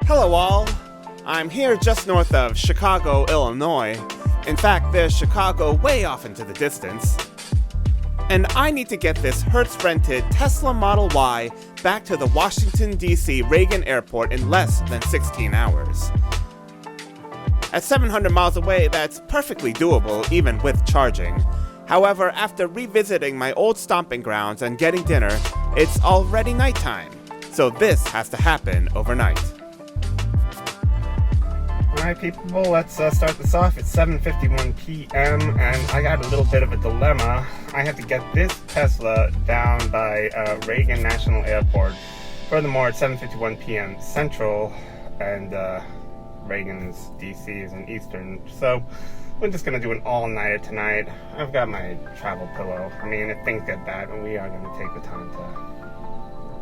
Hello all! I'm here just north of Chicago, Illinois. In fact, there's Chicago way off into the distance. And I need to get this Hertz-rented Tesla Model Y back to the Washington, D.C. Reagan Airport in less than 16 hours. At 700 miles away, that's perfectly doable, even with charging. However, after revisiting my old stomping grounds and getting dinner, it's already nighttime. So this has to happen overnight. Alright people, let's start this off. It's 7:51 p.m. and I got a little bit of a dilemma. I have to get this Tesla down by Reagan National Airport. Furthermore, it's 7:51 p.m. Central and Reagan's DC is in Eastern. So we're just going to do an all-nighter tonight. I've got my travel pillow. I mean, if things get bad, we are going to take the time to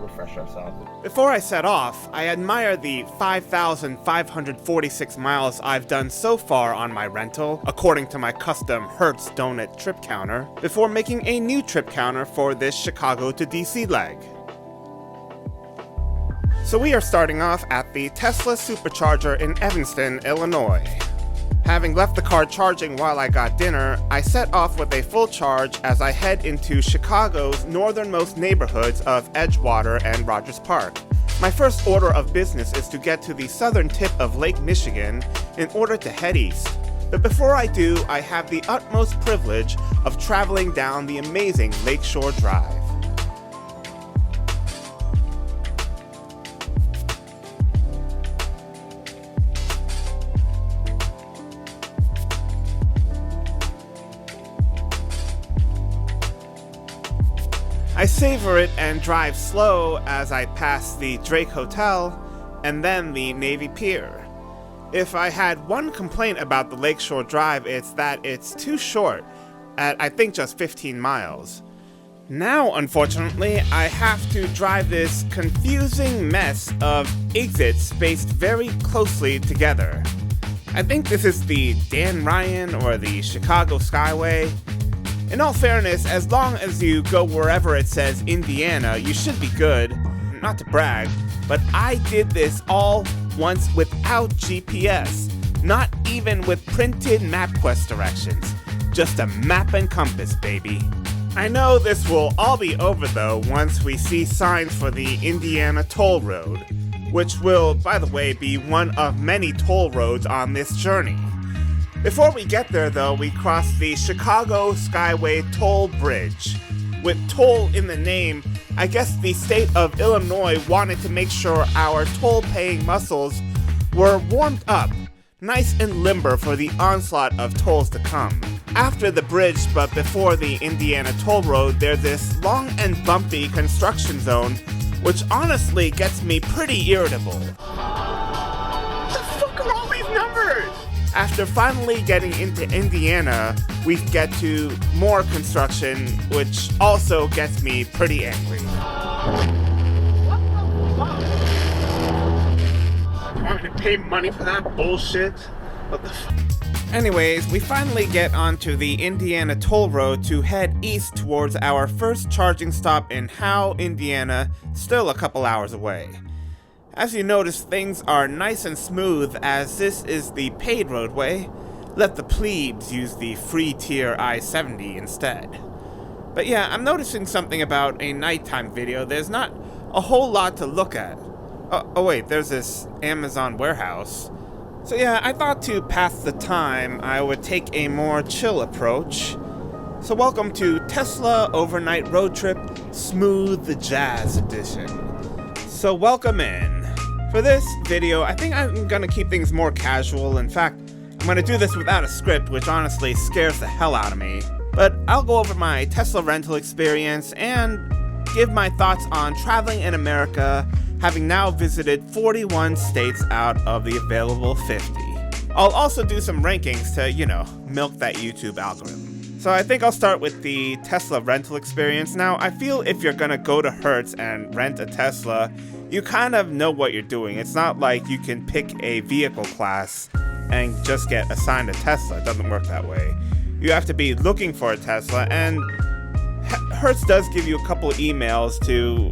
refresh ourselves. Before I set off, I admire the 5,546 miles I've done so far on my rental, according to my custom Hertz donut trip counter, before making a new trip counter for this Chicago to DC leg. So we are starting off at the Tesla Supercharger in Evanston, Illinois. Having left the car charging while I got dinner, I set off with a full charge as I head into Chicago's northernmost neighborhoods of Edgewater and Rogers Park. My first order of business is to get to the southern tip of Lake Michigan in order to head east. But before I do, I have the utmost privilege of traveling down the amazing Lakeshore Drive. I savor it and drive slow as I pass the Drake Hotel and then the Navy Pier. If I had one complaint about the Lakeshore Drive, it's that it's too short, at I think just 15 miles. Now, unfortunately, I have to drive this confusing mess of exits spaced very closely together. I think this is the Dan Ryan or the Chicago Skyway. In all fairness, as long as you go wherever it says Indiana, you should be good. Not to brag, but I did this all once without GPS. Not even with printed MapQuest directions. Just a map and compass, baby. I know this will all be over though once we see signs for the Indiana Toll Road, which will, by the way, be one of many toll roads on this journey. Before we get there though, we cross the Chicago Skyway Toll Bridge. With toll in the name, I guess the state of Illinois wanted to make sure our toll-paying muscles were warmed up, nice and limber for the onslaught of tolls to come. After the bridge, but before the Indiana Toll Road, there's this long and bumpy construction zone, which honestly gets me pretty irritable. What the fuck are all these numbers? After finally getting into Indiana, we get to more construction, which also gets me pretty angry. What the fuck? You want me to pay money for that bullshit? What the fuck? Anyways, we finally get onto the Indiana Toll Road to head east towards our first charging stop in Howe, Indiana, still a couple hours away. As you notice, things are nice and smooth as this is the paid roadway. Let the plebes use the free tier I-70 instead. But yeah, I'm noticing something about a nighttime video. There's not a whole lot to look at. Oh wait, there's this Amazon warehouse. So yeah, I thought to pass the time, I would take a more chill approach. So welcome to Tesla Overnight Road Trip Smooth the Jazz Edition. So welcome in. For this video, I think I'm gonna keep things more casual. In fact, I'm gonna do this without a script, which honestly scares the hell out of me. But I'll go over my Tesla rental experience and give my thoughts on traveling in America, having now visited 41 states out of the available 50. I'll also do some rankings to, milk that YouTube algorithm. So I think I'll start with the Tesla rental experience. Now, I feel if you're gonna go to Hertz and rent a Tesla, you kind of know what you're doing. It's not like you can pick a vehicle class and just get assigned a Tesla. It doesn't work that way. You have to be looking for a Tesla, and Hertz does give you a couple emails to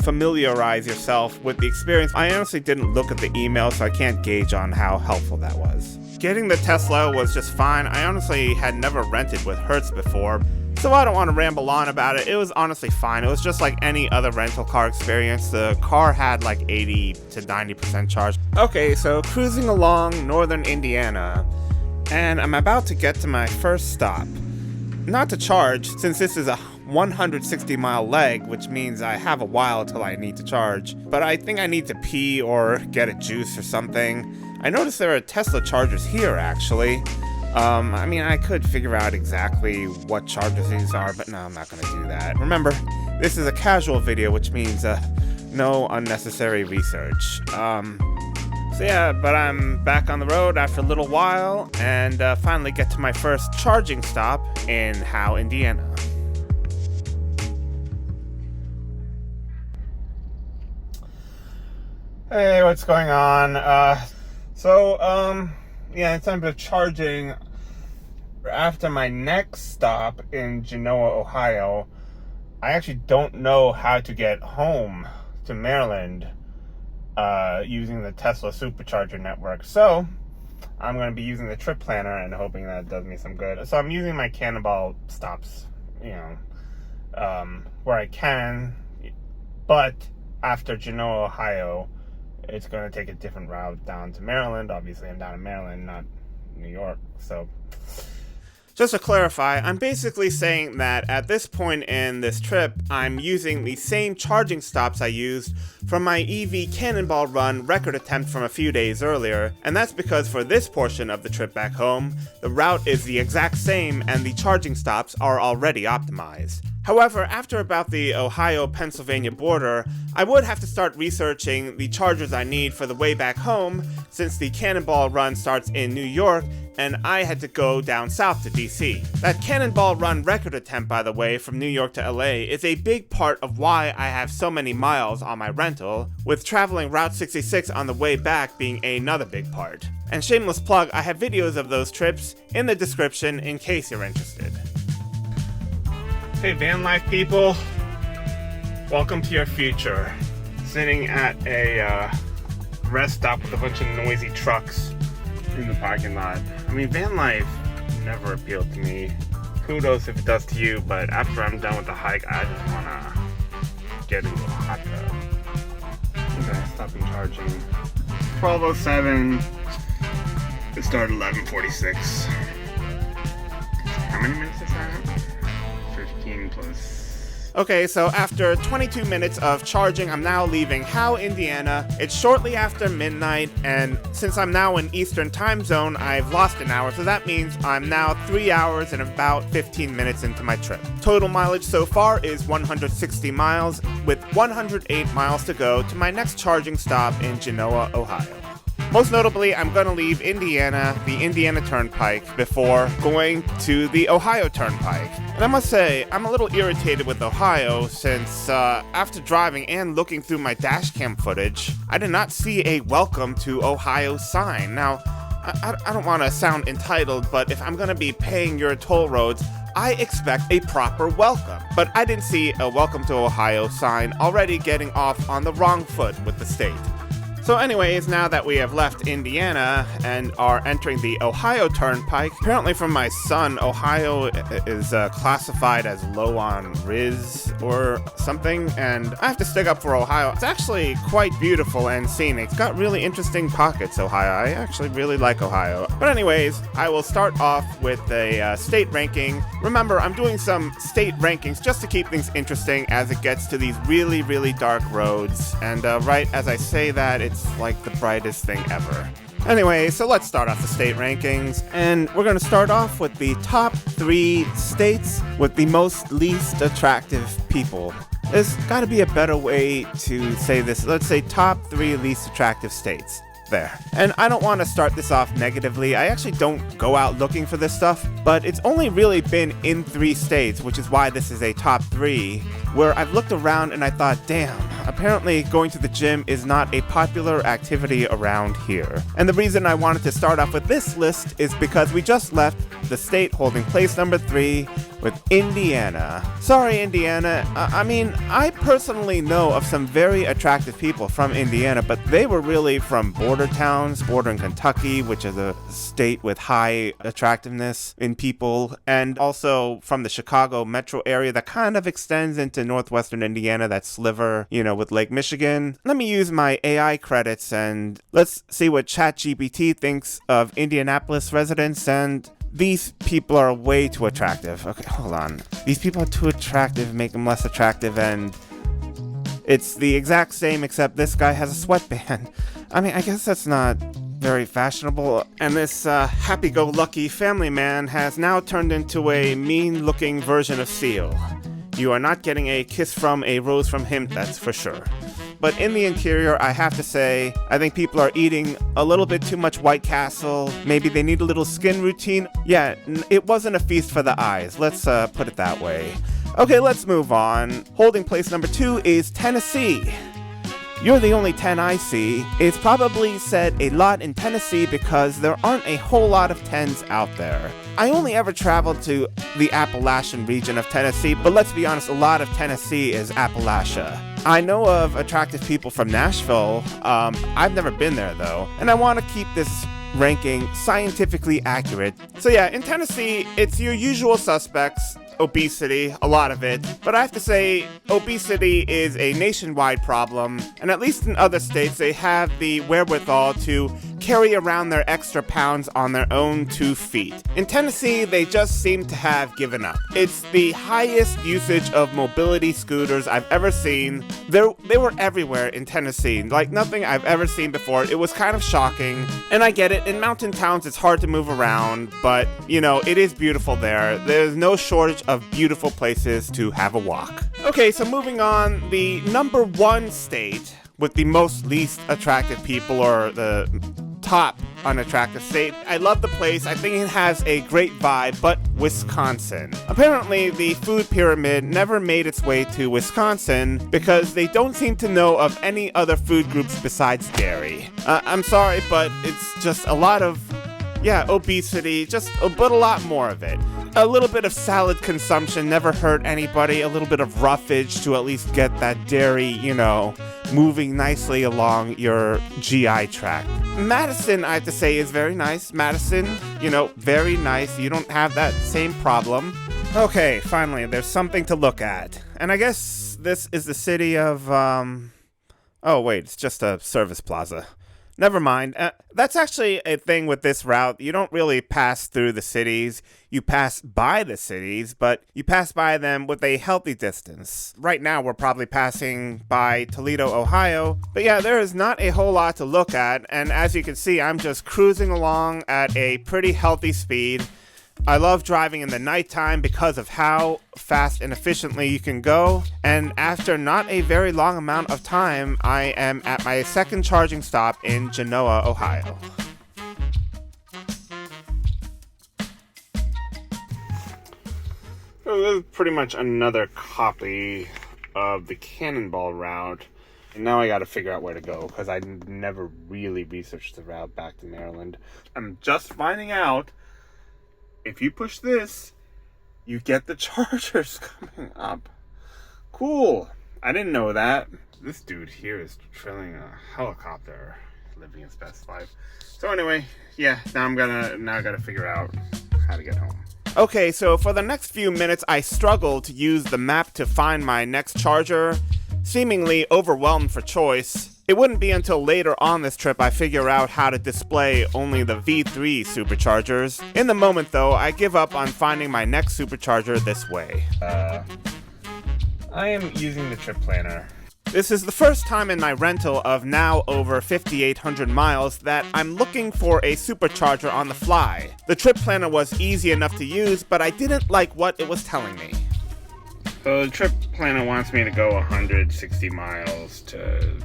familiarize yourself with the experience. I honestly didn't look at the email, so I can't gauge on how helpful that was. Getting the Tesla was just fine. I honestly had never rented with Hertz before, so I don't want to ramble on about it. It was honestly fine. It was just like any other rental car experience. The car had like 80 to 90% charge. Okay, so cruising along northern Indiana, and I'm about to get to my first stop. Not to charge, since this is a 160-mile leg, which means I have a while till I need to charge. But I think I need to pee or get a juice or something. I noticed there are Tesla chargers here, actually. I mean, I could figure out exactly what chargers these are, but no, I'm not going to do that. Remember, this is a casual video, which means no unnecessary research. So yeah, but I'm back on the road after a little while, and finally get to my first charging stop in Howe, Indiana. Hey, what's going on? Yeah, in terms of charging, after my next stop in Genoa, Ohio, I actually don't know how to get home to Maryland using the Tesla supercharger network. So I'm going to be using the trip planner and hoping that it does me some good. So I'm using my Cannonball stops, where I can, but after Genoa, Ohio, it's going to take a different route down to Maryland. Obviously, I'm down in Maryland, not New York, so... Just to clarify, I'm basically saying that at this point in this trip, I'm using the same charging stops I used from my EV Cannonball Run record attempt from a few days earlier, and that's because for this portion of the trip back home, the route is the exact same and the charging stops are already optimized. However, after about the Ohio-Pennsylvania border, I would have to start researching the chargers I need for the way back home, since the Cannonball Run starts in New York, and I had to go down south to DC. That Cannonball Run record attempt, by the way, from New York to LA, is a big part of why I have so many miles on my rental, with traveling Route 66 on the way back being another big part. And shameless plug, I have videos of those trips in the description in case you're interested. Hey van life people, welcome to your future. Sitting at a rest stop with a bunch of noisy trucks in the parking lot. I mean, van life never appealed to me. Kudos if it does to you, but after I'm done with the hike, I just wanna get into a hot tub. Okay, stopping charging. 12:07. It started 11:46. How many minutes is that? 15 plus. Okay, so after 22 minutes of charging, I'm now leaving Howe, Indiana. It's shortly after midnight, and since I'm now in Eastern time zone, I've lost an hour, so that means I'm now 3 hours and about 15 minutes into my trip. Total mileage so far is 160 miles, with 108 miles to go to my next charging stop in Genoa, Ohio. Most notably, I'm going to leave Indiana, the Indiana Turnpike, before going to the Ohio Turnpike. And I must say, I'm a little irritated with Ohio since after driving and looking through my dashcam footage, I did not see a welcome to Ohio sign. Now, I don't want to sound entitled, but if I'm going to be paying your toll roads, I expect a proper welcome. But I didn't see a welcome to Ohio sign, already getting off on the wrong foot with the state. So anyways, now that we have left Indiana and are entering the Ohio Turnpike, apparently from my son, Ohio is classified as low on Riz or something, and I have to stick up for Ohio. It's actually quite beautiful and scenic. It's got really interesting pockets, Ohio. I actually really like Ohio. But anyways, I will start off with a state ranking. Remember, I'm doing some state rankings just to keep things interesting as it gets to these really, really dark roads. And right as I say that, it's like the brightest thing ever. Anyway, so let's start off the state rankings, and we're going to start off with the top 3 states with the most least attractive people. There's got to be a better way to say this. Let's say top 3 least attractive states. There. And I don't want to start this off negatively. I actually don't go out looking for this stuff, but it's only really been in 3 states, which is why this is a top 3, where I've looked around and I thought, damn, apparently going to the gym is not a popular activity around here. And the reason I wanted to start off with this list is because we just left the state holding place number 3 with Indiana. Sorry, Indiana. I mean, I personally know of some very attractive people from Indiana, but they were really from border towns, bordering Kentucky, which is a state with high attractiveness in people, and also from the Chicago metro area that kind of extends into northwestern Indiana, that sliver, with Lake Michigan. Let me use my AI credits and let's see what ChatGPT thinks of Indianapolis residents, and these people are way too attractive. Okay, hold on. These people are too attractive, make them less attractive, and it's the exact same except this guy has a sweatband. I mean, I guess that's not very fashionable. And this happy-go-lucky family man has now turned into a mean-looking version of Seal. You are not getting a kiss from a rose from him, that's for sure. But in the interior, I have to say, I think people are eating a little bit too much White Castle. Maybe they need a little skin routine. Yeah, it wasn't a feast for the eyes. Let's put it that way. Okay, let's move on. Holding place number 2 is Tennessee. You're the only 10 I see. It's probably said a lot in Tennessee because there aren't a whole lot of 10s out there. I only ever traveled to the Appalachian region of Tennessee, but let's be honest, a lot of Tennessee is Appalachia. I know of attractive people from Nashville. I've never been there though, and I want to keep this ranking scientifically accurate. So yeah, in Tennessee, it's your usual suspects. Obesity, a lot of it, but I have to say obesity is a nationwide problem, and at least in other states they have the wherewithal to carry around their extra pounds on their own 2 feet. In Tennessee, they just seem to have given up. It's the highest usage of mobility scooters I've ever seen. They were everywhere in Tennessee, like nothing I've ever seen before. It was kind of shocking, and I get it, in mountain towns it's hard to move around, but it is beautiful there. There's no shortage of beautiful places to have a walk. Okay, so moving on, the number 1 state with the most least attractive people, or the top unattractive state. I love the place. I think it has a great vibe, but Wisconsin. Apparently, the food pyramid never made its way to Wisconsin because they don't seem to know of any other food groups besides dairy. I'm sorry, but it's just a lot of, obesity, but a lot more of it. A little bit of salad consumption never hurt anybody. A little bit of roughage to at least get that dairy, moving nicely along your GI tract. Madison, I have to say, is very nice. Madison, very nice. You don't have that same problem. Okay, finally, there's something to look at. And I guess this is the city of, oh wait, it's just a service plaza. Never mind. That's actually a thing with this route. You don't really pass through the cities. You pass by the cities, but you pass by them with a healthy distance. Right now, we're probably passing by Toledo, Ohio. But yeah, there is not a whole lot to look at. And as you can see, I'm just cruising along at a pretty healthy speed. I love driving in the nighttime because of how fast and efficiently you can go. And after not a very long amount of time, I am at my second charging stop in Genoa, Ohio. So this is pretty much another copy of the Cannonball route. And now I gotta figure out where to go because I never really researched the route back to Maryland. I'm just finding out if you push this, you get the chargers coming up. Cool. I didn't know that. This dude here is trailing a helicopter, living his best life. So anyway, yeah, now I gotta figure out how to get home. Okay, so for the next few minutes, I struggled to use the map to find my next charger, seemingly overwhelmed for choice. It wouldn't be until later on this trip I figure out how to display only the V3 superchargers. In the moment though, I give up on finding my next supercharger this way. I am using the trip planner. This is the first time in my rental of now over 5,800 miles that I'm looking for a supercharger on the fly. The trip planner was easy enough to use, but I didn't like what it was telling me. So the trip planner wants me to go 160 miles to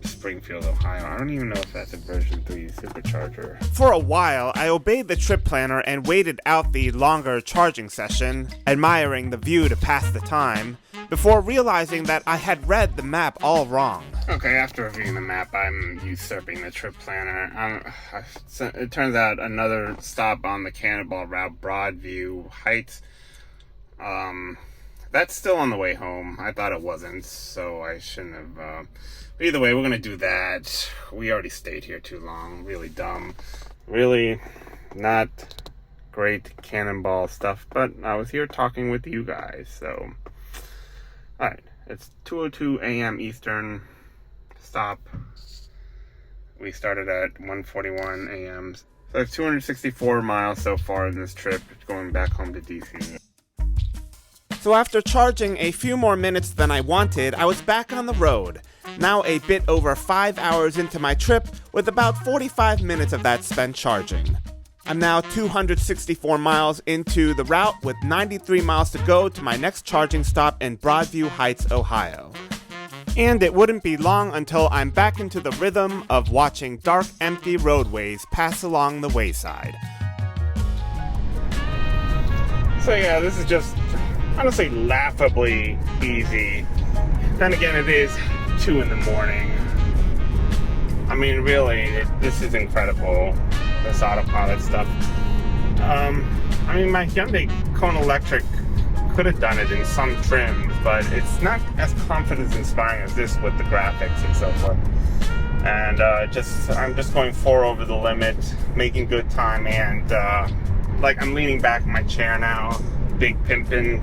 Springfield, Ohio. I don't even know if that's a version 3 supercharger. For a while, I obeyed the trip planner and waited out the longer charging session, admiring the view to pass the time, before realizing that I had read the map all wrong. Okay, after reviewing the map, I'm usurping the trip planner. It turns out another stop on the Cannonball route, Broadview Heights. That's still on the way home. I thought it wasn't, so I shouldn't have. But either way, we're gonna do that. We already stayed here too long. Really dumb. Really not great Cannonball stuff, but I was here talking with you guys, so. Alright, it's 2:02 a.m. Eastern. Stop. We started at 1:41 a.m. So it's 264 miles so far in this trip, going back home to DC. So after charging a few more minutes than I wanted, I was back on the road. Now a bit over 5 hours into my trip, with about 45 minutes of that spent charging. I'm now 264 miles into the route, with 93 miles to go to my next charging stop in Broadview Heights, Ohio. And it wouldn't be long until I'm back into the rhythm of watching dark, empty roadways pass along the wayside. So yeah, this is just honestly laughably easy. Then again, it is 2 in the morning. I mean, really, this is incredible, this autopilot stuff. I mean, my Hyundai Kona Electric could have done it in some trims, but it's not as confidence-inspiring as this with the graphics and so forth. And I'm just going 4 over the limit, making good time, and I'm leaning back in my chair now, big pimpin'.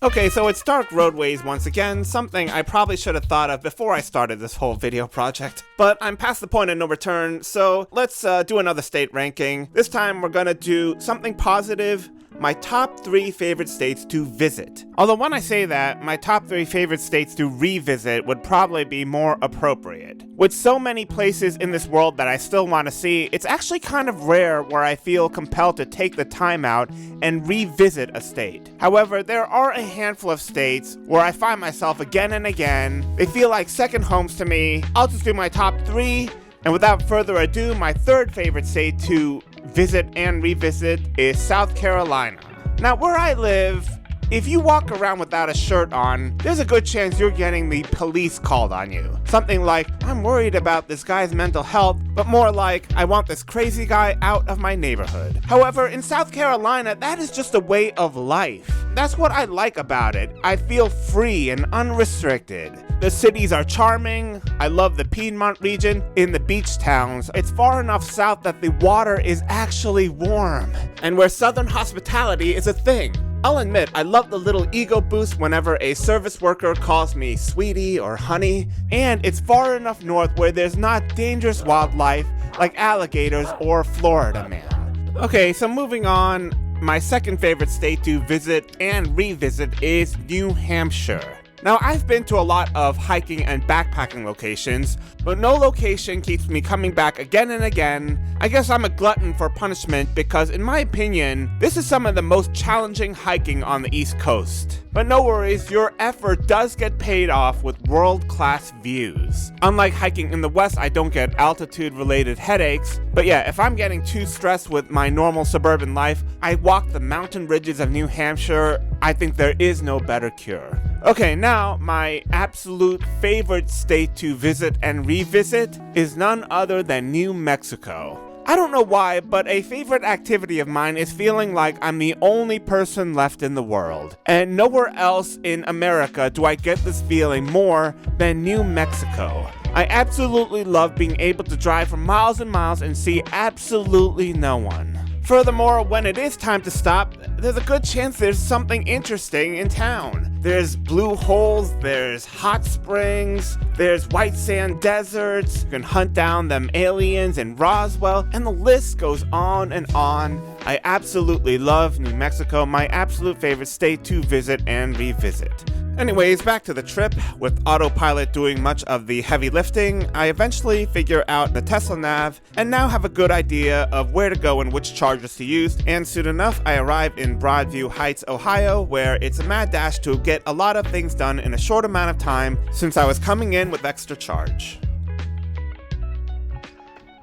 Okay, so it's dark roadways once again, something I probably should have thought of before I started this whole video project. But I'm past the point of no return, so let's do another state ranking. This time we're gonna do something positive, my top 3 favorite states to visit. Although when I say that, my top 3 favorite states to revisit would probably be more appropriate. With so many places in this world that I still want to see, it's actually kind of rare where I feel compelled to take the time out and revisit a state. However, there are a handful of states where I find myself again and again. They feel like second homes to me. I'll just do my top 3, and without further ado, my third favorite state to visit and revisit is South Carolina. Now, where I live, if you walk around without a shirt on, there's a good chance you're getting the police called on you. Something like, I'm worried about this guy's mental health, but more like, I want this crazy guy out of my neighborhood. However, in South Carolina, that is just a way of life. That's what I like about it. I feel free and unrestricted. The cities are charming. I love the Piedmont region. In the beach towns, it's far enough south that the water is actually warm, and where southern hospitality is a thing. I'll admit, I love the little ego boost whenever a service worker calls me sweetie or honey, and it's far enough north where there's not dangerous wildlife like alligators or Florida man. Okay, so moving on, my second favorite state to visit and revisit is New Hampshire. Now, I've been to a lot of hiking and backpacking locations, but no location keeps me coming back again and again. I guess I'm a glutton for punishment because, in my opinion, this is some of the most challenging hiking on the East Coast. But no worries, your effort does get paid off with world-class views. Unlike hiking in the West, I don't get altitude-related headaches. But yeah, if I'm getting too stressed with my normal suburban life, I walk the mountain ridges of New Hampshire. I think there is no better cure. Okay, now, my absolute favorite state to visit and revisit is none other than New Mexico. I don't know why, but a favorite activity of mine is feeling like I'm the only person left in the world. And nowhere else in America do I get this feeling more than New Mexico. I absolutely love being able to drive for miles and miles and see absolutely no one. Furthermore, when it is time to stop, there's a good chance there's something interesting in town. There's blue holes, there's hot springs, there's white sand deserts, you can hunt down them aliens in Roswell, and the list goes on and on. I absolutely love New Mexico, my absolute favorite state to visit and revisit. Anyways, back to the trip. With autopilot doing much of the heavy lifting, I eventually figure out the Tesla nav and now have a good idea of where to go and which chargers to use, and soon enough I arrive in Broadview Heights, Ohio, where it's a mad dash to get a lot of things done in a short amount of time since I was coming in with extra charge.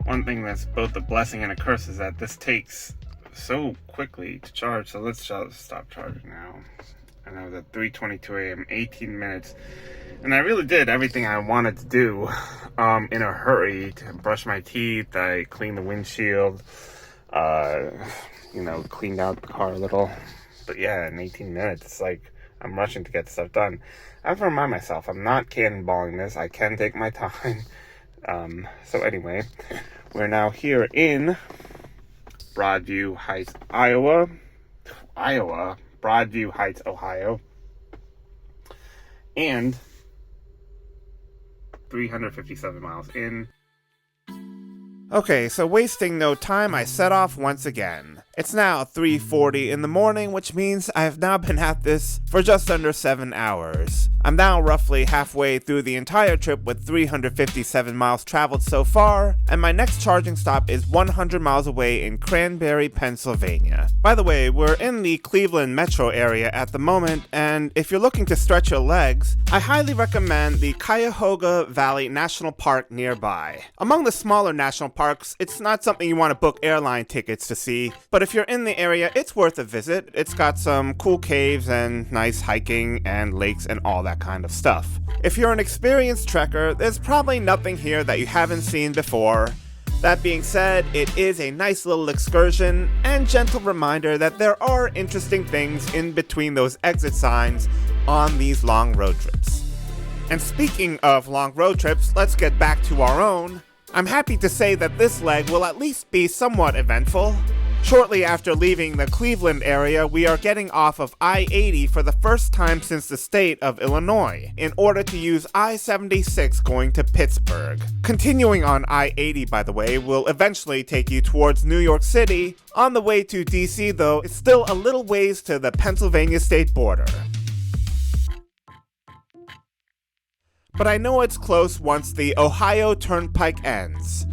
One thing that's both a blessing and a curse is that this takes so quickly to charge, so let's stop charging now. And I was at 3:22 a.m., 18 minutes. And I really did everything I wanted to do in a hurry. To brush my teeth, I cleaned the windshield, cleaned out the car a little. But yeah, in 18 minutes, it's like I'm rushing to get stuff done. I have to remind myself, I'm not cannonballing this. I can take my time. So anyway, we're now here in Broadview Heights, Broadview Heights, Ohio. And 357 miles in. Okay, so wasting no time, I set off once again. It's now 3:40 in the morning, which means I have now been at this for just under 7 hours. I'm now roughly halfway through the entire trip with 357 miles traveled so far, and my next charging stop is 100 miles away in Cranberry, Pennsylvania. By the way, we're in the Cleveland metro area at the moment, and if you're looking to stretch your legs, I highly recommend the Cuyahoga Valley National Park nearby. Among the smaller national parks, it's not something you want to book airline tickets to see, but if you're in the area, it's worth a visit. It's got some cool caves and nice hiking and lakes and all that kind of stuff. If you're an experienced trekker, there's probably nothing here that you haven't seen before. That being said, it is a nice little excursion and gentle reminder that there are interesting things in between those exit signs on these long road trips. And speaking of long road trips, let's get back to our own. I'm happy to say that this leg will at least be somewhat eventful. Shortly after leaving the Cleveland area, we are getting off of I-80 for the first time since the state of Illinois, in order to use I-76 going to Pittsburgh. Continuing on I-80, by the way, will eventually take you towards New York City. On the way to DC, though, it's still a little ways to the Pennsylvania state border. But I know it's close once the Ohio Turnpike ends.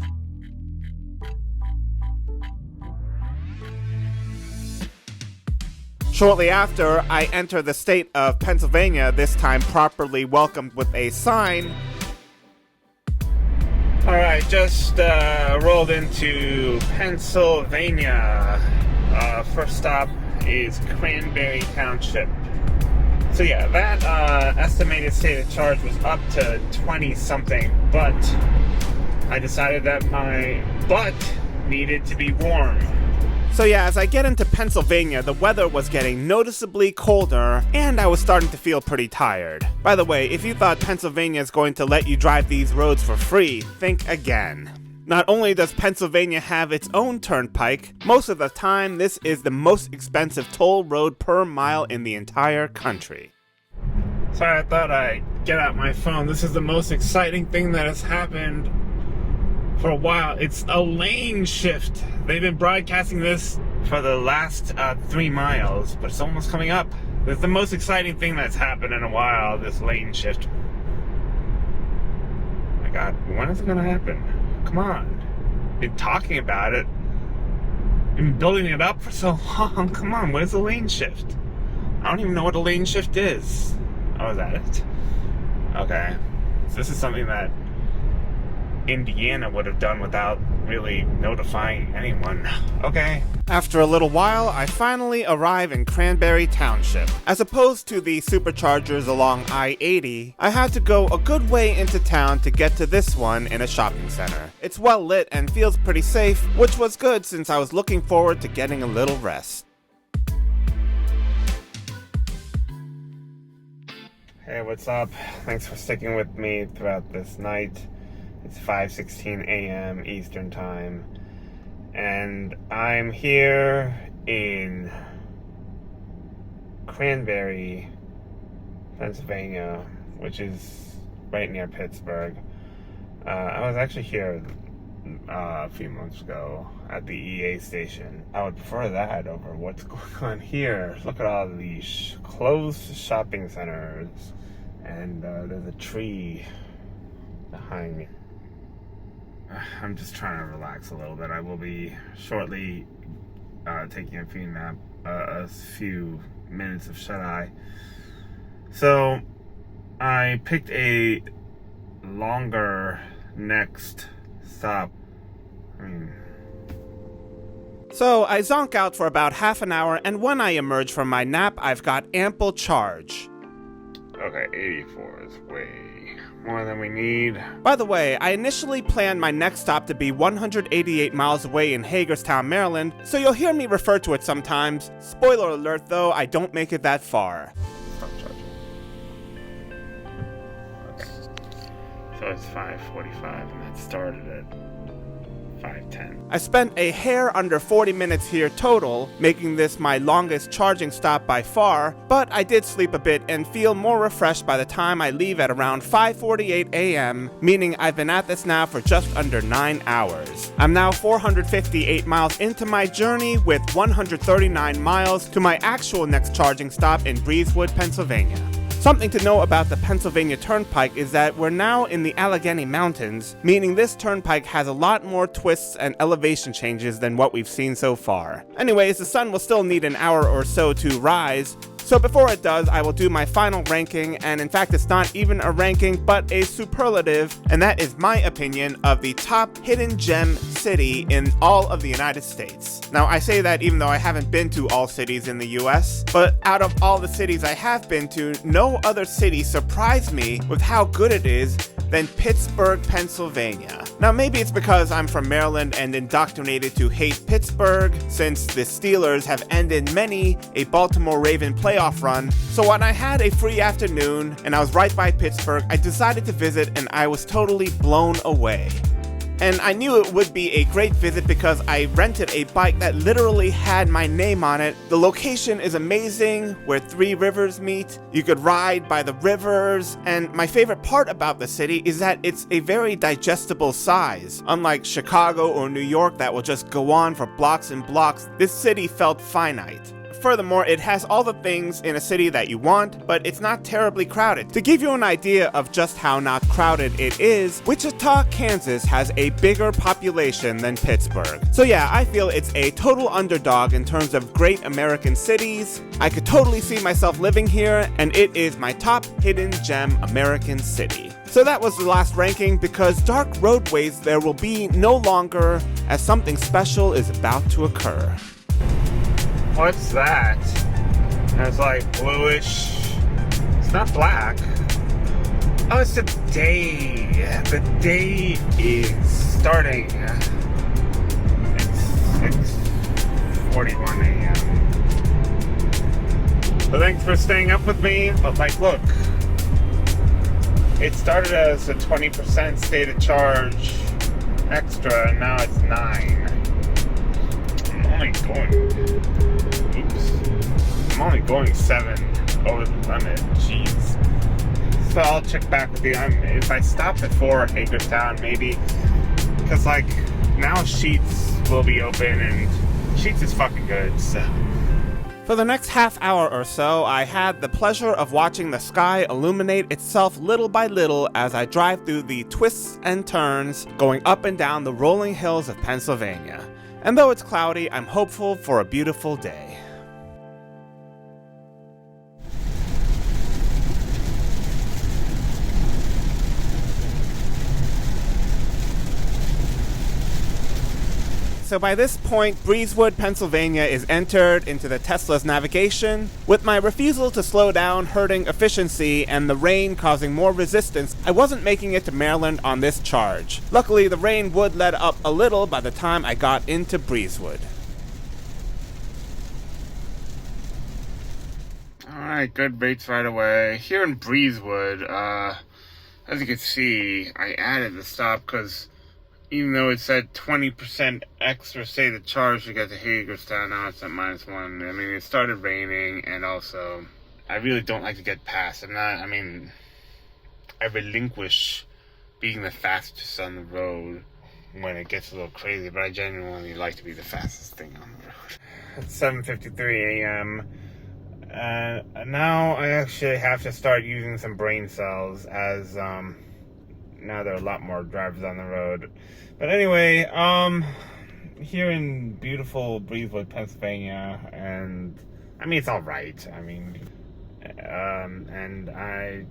Shortly after, I enter the state of Pennsylvania, this time properly welcomed with a sign. Alright, just rolled into Pennsylvania. First stop is Cranberry Township. So yeah, that estimated state of charge was up to 20-something, but I decided that my butt needed to be warm. So yeah, as I get into Pennsylvania, the weather was getting noticeably colder, and I was starting to feel pretty tired. By the way, if you thought Pennsylvania is going to let you drive these roads for free, think again. Not only does Pennsylvania have its own turnpike, most of the time this is the most expensive toll road per mile in the entire country. Sorry, I thought I'd get out my phone. This is the most exciting thing that has happened for a while. It's a lane shift. They've been broadcasting this for the last 3 miles, but it's almost coming up. It's the most exciting thing that's happened in a while, this lane shift. My God, when is it gonna happen? Come on. Been talking about it. Been building it up for so long. Come on, where's the lane shift? I don't even know what a lane shift is. Oh, is that it? Okay. So this is something that Indiana would have done without really notifying anyone. Okay. After a little while, I finally arrive in Cranberry Township. As opposed to the superchargers along I-80, I had to go a good way into town to get to this one in a shopping center. It's well lit and feels pretty safe, which was good since I was looking forward to getting a little rest. Hey, what's up? Thanks for sticking with me throughout this night. It's 5:16 a.m. Eastern Time, and I'm here in Cranberry, Pennsylvania, which is right near Pittsburgh. I was actually here a few months ago at the EA station. I would prefer that over what's going on here. Look at all these closed shopping centers, and there's a tree behind me. I'm just trying to relax a little bit. I will be shortly taking a few minutes of shut-eye. So I picked a longer next stop. So I zonk out for about half an hour, and when I emerge from my nap, I've got ample charge. Okay, 84 is way More than we need. By the way, I initially planned my next stop to be 188 miles away in Hagerstown, Maryland, so you'll hear me refer to it sometimes. Spoiler alert though, I don't make it that far. Stop charging. So it's 5:45 and that started at 5:10. I spent a hair under 40 minutes here total, making this my longest charging stop by far, but I did sleep a bit and feel more refreshed by the time I leave at around 5:48 a.m., meaning I've been at this now for just under 9 hours. I'm now 458 miles into my journey with 139 miles to my actual next charging stop in Breezewood, Pennsylvania. Something to know about the Pennsylvania Turnpike is that we're now in the Allegheny Mountains, meaning this turnpike has a lot more twists and elevation changes than what we've seen so far. Anyways, the sun will still need an hour or so to rise, so before it does, I will do my final ranking, and in fact it's not even a ranking, but a superlative, and that is my opinion of the top hidden gem city in all of the United States. Now, I say that even though I haven't been to all cities in the US, but out of all the cities I have been to, no other city surprised me with how good it is than Pittsburgh, Pennsylvania. Now, maybe it's because I'm from Maryland and indoctrinated to hate Pittsburgh, since the Steelers have ended many a Baltimore Raven playoff run. So when I had a free afternoon and I was right by Pittsburgh, I decided to visit and I was totally blown away. And I knew it would be a great visit because I rented a bike that literally had my name on it. The location is amazing, where 3 rivers meet. You could ride by the rivers, and my favorite part about the city is that it's a very digestible size. Unlike Chicago or New York that will just go on for blocks and blocks, this city felt finite. Furthermore, it has all the things in a city that you want, but it's not terribly crowded. To give you an idea of just how not crowded it is, Wichita, Kansas has a bigger population than Pittsburgh. So yeah, I feel it's a total underdog in terms of great American cities. I could totally see myself living here, and it is my top hidden gem American city. So that was the last ranking, because dark roadways there will be no longer, as something special is about to occur. What's that? It's like bluish. It's not black. Oh, it's the day. The day is starting. It's 6:41 a.m. So thanks for staying up with me. But like, look. It started as a 20% state of charge extra, and now it's 9. I'm only going 7 over the limit. Jeez. So I'll check back with you. If I stop at 4 Hagerstown, maybe. Because, like, now Sheets will be open, and Sheets is fucking good, so. For the next half hour or so, I had the pleasure of watching the sky illuminate itself little by little as I drive through the twists and turns, going up and down the rolling hills of Pennsylvania. And though it's cloudy, I'm hopeful for a beautiful day. So by this point, Breezewood, Pennsylvania is entered into the Tesla's navigation. With my refusal to slow down hurting efficiency and the rain causing more resistance, I wasn't making it to Maryland on this charge. Luckily, the rain would let up a little by the time I got into Breezewood. Alright, good rates right away. Here in Breezewood, as you can see, I added the stop because even though it said 20% extra state of charge to get to Hagerstown, now it's at -1. I mean, it started raining, and also, I really don't like to get past. I relinquish being the fastest on the road when it gets a little crazy, but I genuinely like to be the fastest thing on the road. It's 7:53 a.m. Now I actually have to start using some brain cells, as, now there are a lot more drivers on the road. But anyway, here in beautiful Breezewood, Pennsylvania, and I mean, it's all right. I mean, and I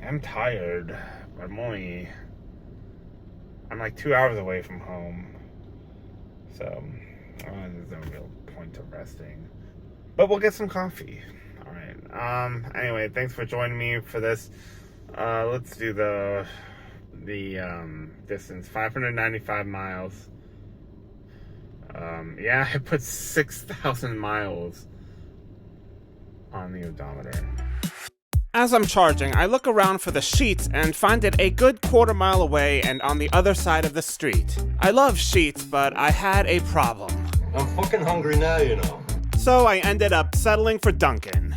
am tired. I'm like 2 hours away from home, so there's no real point to resting. But we'll get some coffee. All right. Anyway, thanks for joining me for this. Let's do the distance, 595 miles. Yeah, I put 6,000 miles on the odometer. As I'm charging, I look around for the Sheetz and find it a good quarter-mile away and on the other side of the street. I love Sheetz, but I had a problem. I'm fucking hungry now, you know. So I ended up settling for Dunkin'.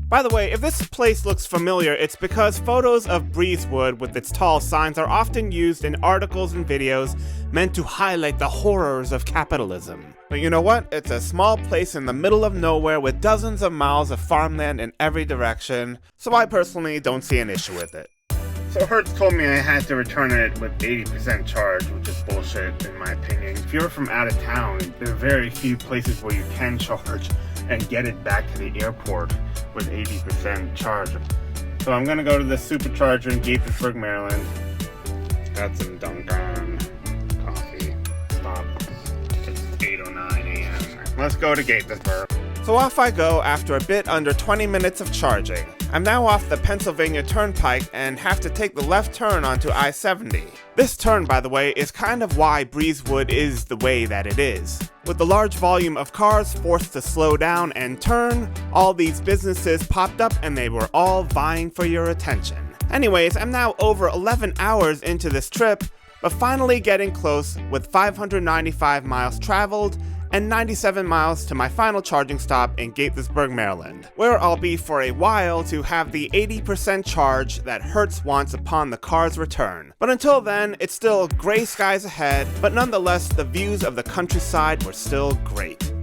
By the way, if this place looks familiar, it's because photos of Breezewood with its tall signs are often used in articles and videos meant to highlight the horrors of capitalism. But you know what? It's a small place in the middle of nowhere with dozens of miles of farmland in every direction, so I personally don't see an issue with it. So Hertz told me I had to return it with 80% charge, which is bullshit in my opinion. If you're from out of town, there are very few places where you can charge and get it back to the airport with 80% charge. So I'm gonna go to the supercharger in Gaithersburg, Maryland. Got some Dunkin' coffee. Stop. It's 8:09 a.m. Let's go to Gaithersburg. So off I go after a bit under 20 minutes of charging. I'm now off the Pennsylvania Turnpike and have to take the left turn onto I-70. This turn, by the way, is kind of why Breezewood is the way that it is. With the large volume of cars forced to slow down and turn, all these businesses popped up and they were all vying for your attention. Anyways, I'm now over 11 hours into this trip, but finally getting close with 595 miles traveled and 97 miles to my final charging stop in Gaithersburg, Maryland, where I'll be for a while to have the 80% charge that Hertz wants upon the car's return. But until then, it's still gray skies ahead, but nonetheless, the views of the countryside were still great.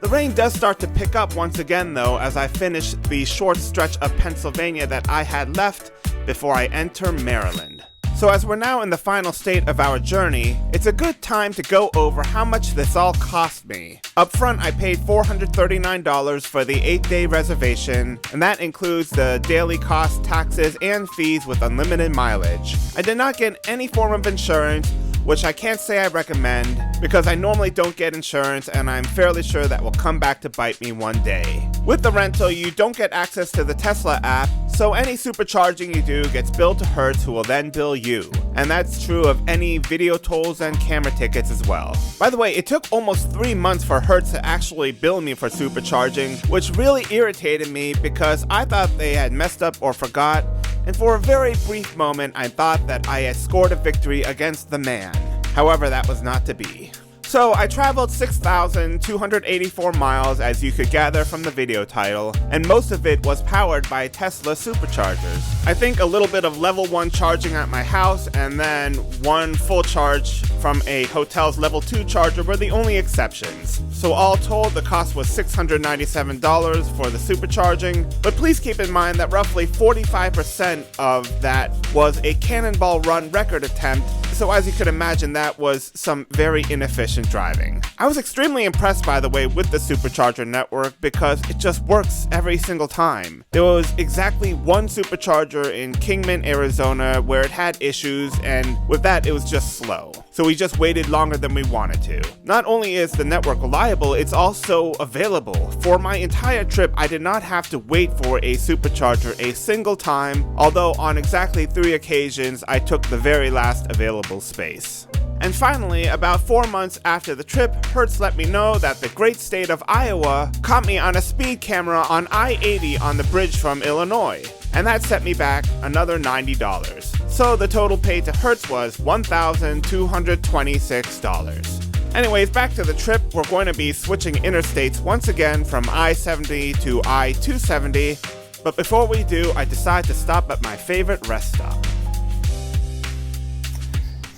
The rain does start to pick up once again though as I finish the short stretch of Pennsylvania that I had left before I enter Maryland. So as we're now in the final state of our journey, it's a good time to go over how much this all cost me. Up front, I paid $439 for the 8-day reservation, and that includes the daily costs, taxes, and fees with unlimited mileage. I did not get any form of insurance, which I can't say I recommend, because I normally don't get insurance and I'm fairly sure that will come back to bite me one day. With the rental, you don't get access to the Tesla app, so any supercharging you do gets billed to Hertz, who will then bill you. And that's true of any video tolls and camera tickets as well. By the way, it took almost 3 months for Hertz to actually bill me for supercharging, which really irritated me because I thought they had messed up or forgot, and for a very brief moment I thought that I had scored a victory against the man. However, that was not to be. So I traveled 6,284 miles, as you could gather from the video title, and most of it was powered by Tesla superchargers. I think a little bit of level 1 charging at my house and then one full charge from a hotel's level 2 charger were the only exceptions. So all told, the cost was $697 for the supercharging, but please keep in mind that roughly 45% of that was a Cannonball Run record attempt, so as you could imagine, that was some very inefficient driving. I was extremely impressed, by the way, with the supercharger network because it just works every single time. There was exactly one supercharger in Kingman, Arizona where it had issues, and with that it was just slow. So we just waited longer than we wanted to. Not only is the network reliable, it's also available. For my entire trip, I did not have to wait for a supercharger a single time, although on exactly 3 occasions I took the very last available space. And finally, about 4 months after the trip, Hertz let me know that the great state of Iowa caught me on a speed camera on I-80 on the bridge from Illinois, and that set me back another $90. So the total paid to Hertz was $1,226. Anyways, back to the trip. We're going to be switching interstates once again from I-70 to I-270, but before we do, I decide to stop at my favorite rest stop.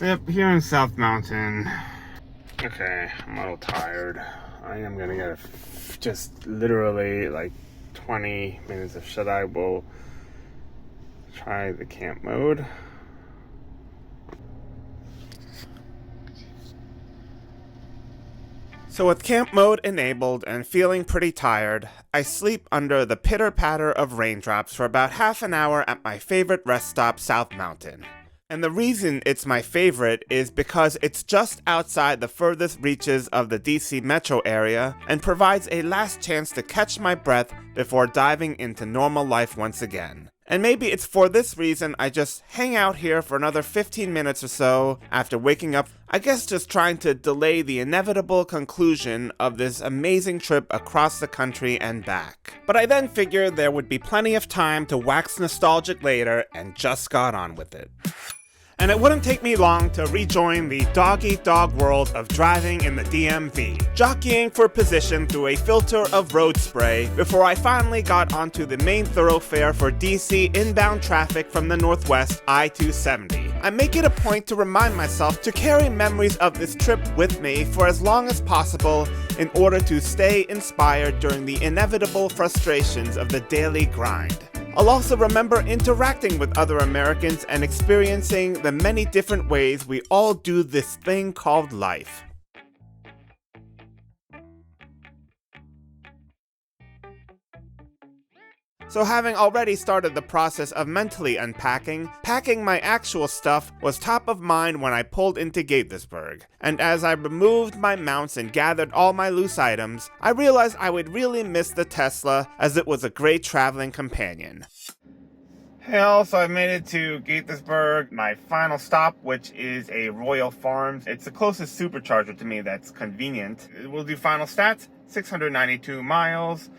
Yep, here in South Mountain. Okay, I'm a little tired. I am gonna get just literally like 20 minutes of shut eye. Will try the camp mode. So with camp mode enabled and feeling pretty tired, I sleep under the pitter-patter of raindrops for about half an hour at my favorite rest stop, South Mountain. And the reason it's my favorite is because it's just outside the furthest reaches of the DC metro area and provides a last chance to catch my breath before diving into normal life once again. And maybe it's for this reason I just hang out here for another 15 minutes or so after waking up, I guess just trying to delay the inevitable conclusion of this amazing trip across the country and back. But I then figured there would be plenty of time to wax nostalgic later and just got on with it. And it wouldn't take me long to rejoin the dog-eat-dog world of driving in the DMV, jockeying for position through a filter of road spray before I finally got onto the main thoroughfare for DC inbound traffic from the northwest, I-270. I make it a point to remind myself to carry memories of this trip with me for as long as possible in order to stay inspired during the inevitable frustrations of the daily grind. I'll also remember interacting with other Americans and experiencing the many different ways we all do this thing called life. So having already started the process of mentally unpacking, packing my actual stuff was top of mind when I pulled into Gaithersburg. And as I removed my mounts and gathered all my loose items, I realized I would really miss the Tesla as it was a great traveling companion. Hey all, so I made it to Gaithersburg, my final stop, which is a Royal Farms. It's the closest supercharger to me that's convenient. We'll do final stats, 692 miles.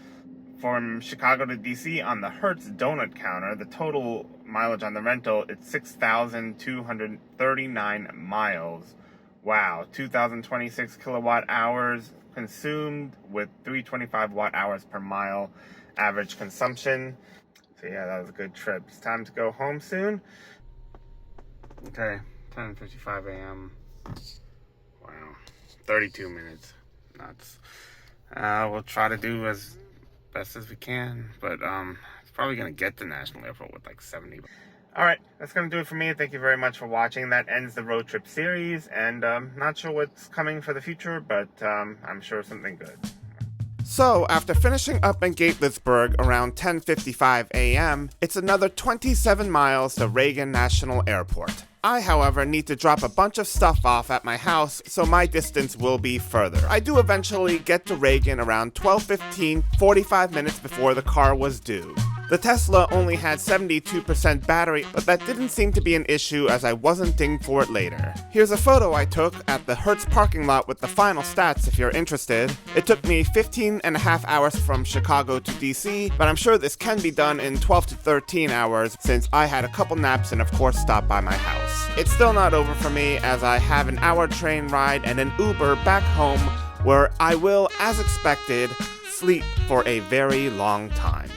From Chicago to DC on the Hertz donut counter. The total mileage on the rental, it's 6,239 miles. Wow, 2,026 kilowatt hours consumed with 325 watt hours per mile average consumption. So yeah, that was a good trip. It's time to go home soon. Okay, 10:55 a.m. Wow, 32 minutes. Nuts. We'll try to do as best as we can, but it's probably gonna get to National Airport with like 70. All right, that's gonna do it for me. Thank you very much for watching. That ends the road trip series, and not sure what's coming for the future, but I'm sure something good. So, after finishing up in Gaithersburg around 10:55 a.m., it's another 27 miles to Reagan National Airport. I, however, need to drop a bunch of stuff off at my house, so my distance will be further. I do eventually get to Reagan around 12:15, 45 minutes before the car was due. The Tesla only had 72% battery, but that didn't seem to be an issue as I wasn't dinged for it later. Here's a photo I took at the Hertz parking lot with the final stats if you're interested. It took me 15.5 hours from Chicago to DC, but I'm sure this can be done in 12 to 13 hours since I had a couple naps and of course stopped by my house. It's still not over for me as I have an hour train ride and an Uber back home where I will, as expected, sleep for a very long time.